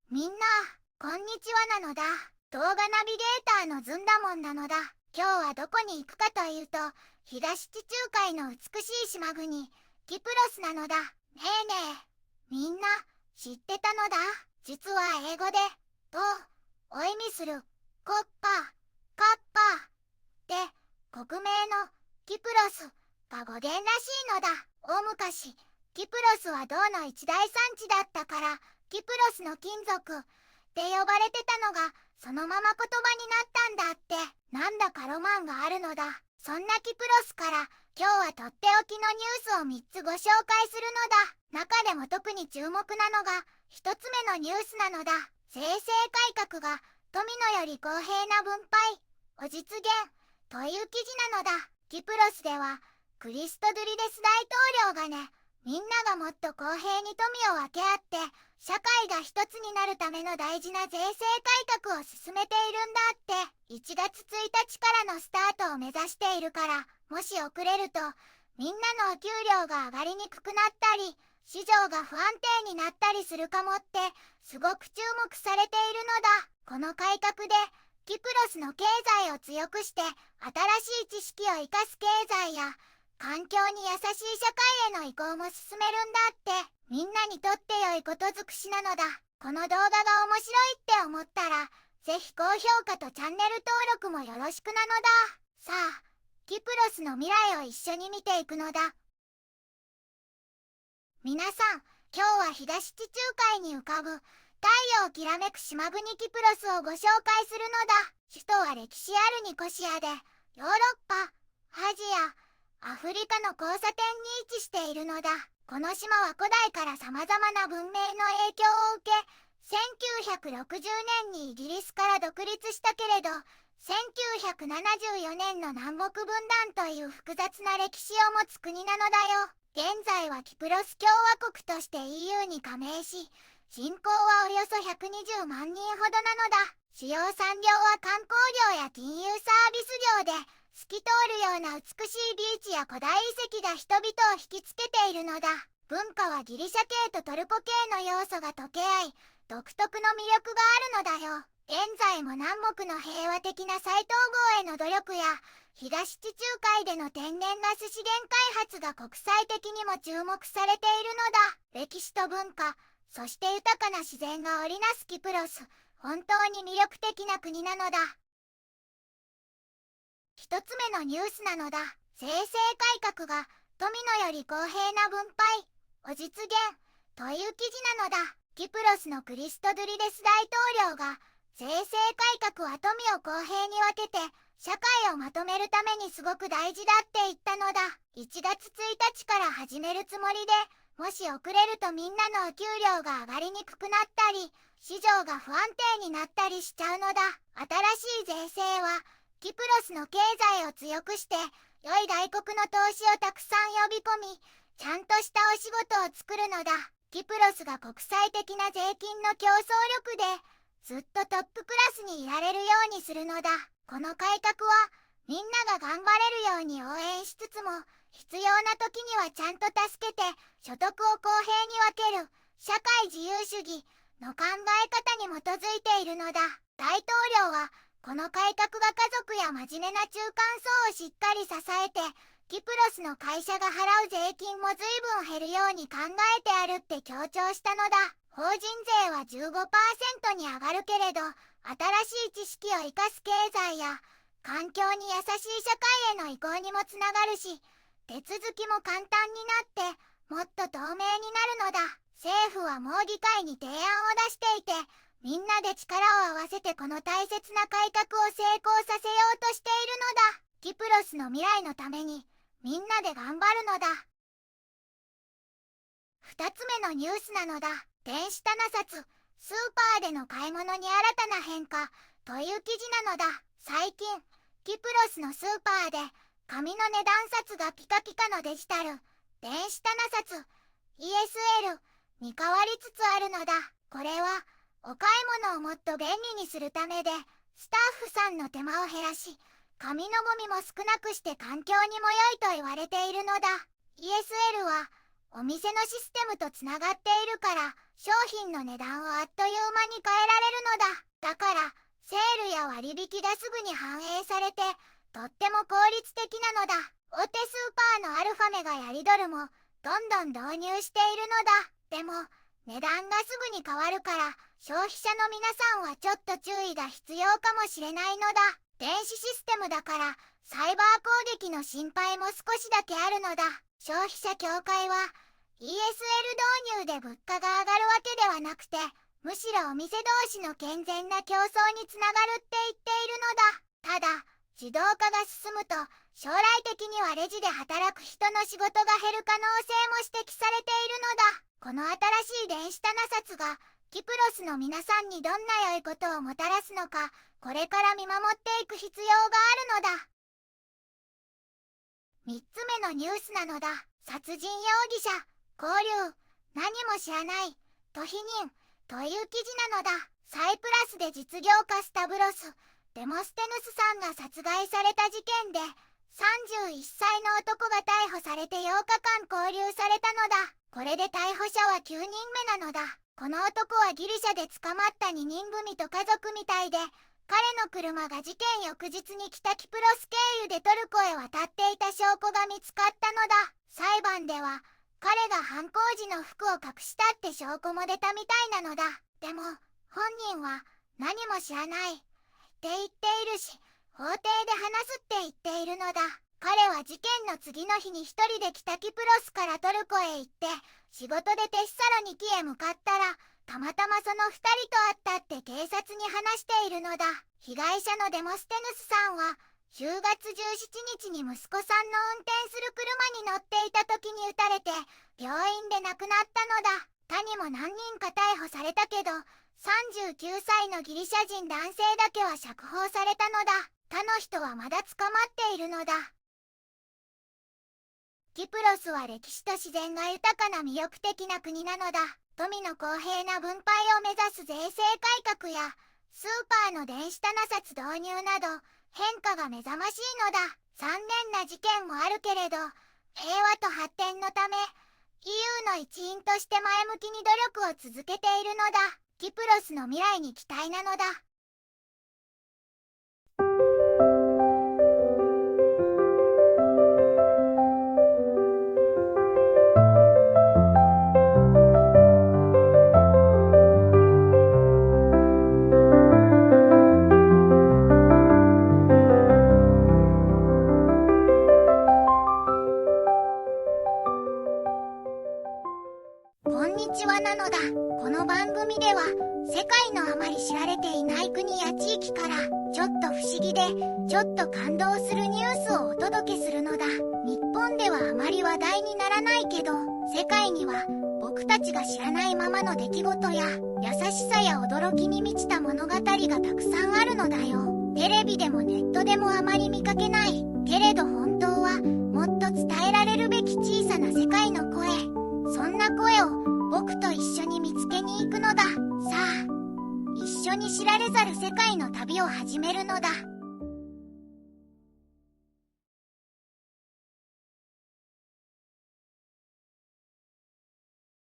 みんな、こんにちはなのだ。動画ナビゲーターのずんだもんなのだ。今日はどこに行くかというと、東地中海の美しい島国、キプロスなのだ。ねえねえ、みんな、知ってたのだ。実は英語で、と、を意味する、国家、カッパ、で、国名の、キプロス、が語源らしいのだ。大昔、キプロスは銅の一大産地だったから、キプロスの金属って呼ばれてたのがそのまま言葉になったんだって。なんだかロマンがあるのだ。そんなキプロスから今日はとっておきのニュースを3つご紹介するのだ。中でも特に注目なのが1つ目のニュースなのだ。税制改革が富のより公平な分配を実現という記事なのだ。キプロスではクリストドゥリデス大統領がね、みんながもっと公平に富を分け合って社会が一つになるための大事な税制改革を進めているんだって。1月1日からのスタートを目指しているから、もし遅れるとみんなのお給料が上がりにくくなったり市場が不安定になったりするかもってすごく注目されているのだ。この改革でキプロスの経済を強くして新しい知識を生かす経済や環境に優しい社会への移行も進めるんだって。みんなにとって良いことづくしなのだ。この動画が面白いって思ったら、ぜひ高評価とチャンネル登録もよろしくなのだ。さあ、キプロスの未来を一緒に見ていくのだ。皆さん、今日は東地中海に浮かぶ太陽きらめく島国キプロスをご紹介するのだ。首都は歴史あるニコシアで、ヨーロッパ、アジア、アフリカの交差点に位置しているのだ。この島は古代から様々な文明の影響を受け、1960年にイギリスから独立したけれど、1974年の南北分断という複雑な歴史を持つ国なのだよ。現在はキプロス共和国として EU に加盟し、人口はおよそ120万人ほどなのだ。主要産業は観光業や金融サービス業で、透き通るような美しいビーチや古代遺跡が人々を引きつけているのだ。文化はギリシャ系とトルコ系の要素が溶け合い、独特の魅力があるのだよ。現在も南北の平和的な再統合への努力や、東地中海での天然ガス資源開発が国際的にも注目されているのだ。歴史と文化、そして豊かな自然が織りなすキプロス、本当に魅力的な国なのだ。一つ目のニュースなのだ。税制改革が富のより公平な分配を実現という記事なのだ。キプロスのクリストドゥリデス大統領が税制改革は富を公平に分けて社会をまとめるためにすごく大事だって言ったのだ。1月1日から始めるつもりで、もし遅れるとみんなのお給料が上がりにくくなったり市場が不安定になったりしちゃうのだ。新しい税制はキプロスの経済を強くして、良い外国の投資をたくさん呼び込み、ちゃんとしたお仕事を作るのだ。キプロスが国際的な税金の競争力で、ずっとトップクラスにいられるようにするのだ。この改革は、みんなが頑張れるように応援しつつも、必要な時にはちゃんと助けて、所得を公平に分ける、社会自由主義の考え方に基づいているのだ。大統領は、この改革が家族や真面目な中間層をしっかり支えて、キプロスの会社が払う税金も随分減るように考えてあるって強調したのだ。法人税は 15% に上がるけれど、新しい知識を生かす経済や環境に優しい社会への移行にもつながるし、手続きも簡単になってもっと透明になるのだ。政府はもう議会に提案を出していて、みんなで力を合わせてこの大切な改革を成功させようとしているのだ。キプロスの未来のためにみんなで頑張るのだ。2つ目のニュースなのだ。電子棚札、スーパーでの買い物に新たな変化という記事なのだ。最近、キプロスのスーパーで紙の値段札がピカピカのデジタル、電子棚札、ESL に変わりつつあるのだ。これは、お買い物をもっと便利にするためで、スタッフさんの手間を減らし、紙のゴミも少なくして環境にも良いと言われているのだ。ESL は、お店のシステムとつながっているから、商品の値段をあっという間に変えられるのだ。だから、セールや割引がすぐに反映されて、とっても効率的なのだ。大手スーパーのアルファメガやリドルも、どんどん導入しているのだ。でも、値段がすぐに変わるから、消費者の皆さんはちょっと注意が必要かもしれないのだ。電子システムだから、サイバー攻撃の心配も少しだけあるのだ。消費者協会は、ESL 導入で物価が上がるわけではなくて、むしろお店同士の健全な競争につながるって言っているのだ。ただ、自動化が進むと、将来的にはレジで働く人の仕事が減る可能性も指摘されているのだ。この新しい電子棚札が、キプロスの皆さんにどんな良いことをもたらすのか、これから見守っていく必要があるのだ。3つ目のニュースなのだ。殺人容疑者、拘留、何も知らない、と否認、という記事なのだ。サイプラスで実業家スタブロス・デモステヌスさんが殺害された事件で、31歳の男が逮捕されて8日間拘留されたのだ。これで逮捕者は9人目なのだ。この男はギリシャで捕まった2人組と家族みたいで、彼の車が事件翌日に北キプロス経由でトルコへ渡っていた証拠が見つかったのだ。裁判では、彼が犯行時の服を隠したって証拠も出たみたいなのだ。でも、本人は何も知らないって言っているし、法廷で話すって言っているのだ。彼は事件の次の日に一人で北キプロスからトルコへ行って、仕事でテッサロニキへ向かったら、たまたまその2人と会ったって警察に話しているのだ。被害者のデモステヌスさんは、10月17日に息子さんの運転する車に乗っていた時に撃たれて、病院で亡くなったのだ。他にも何人か逮捕されたけど、39歳のギリシャ人男性だけは釈放されたのだ。他の人はまだ捕まっているのだ。キプロスは歴史と自然が豊かな魅力的な国なのだ。富の公平な分配を目指す税制改革や、スーパーの電子棚札導入など、変化が目覚ましいのだ。残念な事件もあるけれど、平和と発展のため、EU の一員として前向きに努力を続けているのだ。キプロスの未来に期待なのだ。こんにちはなのだ。この番組では世界のあまり知られていない国や地域からちょっと不思議でちょっと感動するニュースをお届けするのだ。日本ではあまり話題にならないけど、世界には僕たちが知らないままの出来事や優しさや驚きに満ちた物語がたくさんあるのだよ。テレビでもネットでもあまり見かけないけれど、本当はもっと伝えられるべき小さな世界の声、そんな声を僕と一緒に見つけに行くのだ。さあ、一緒に知られざる世界の旅を始めるのだ。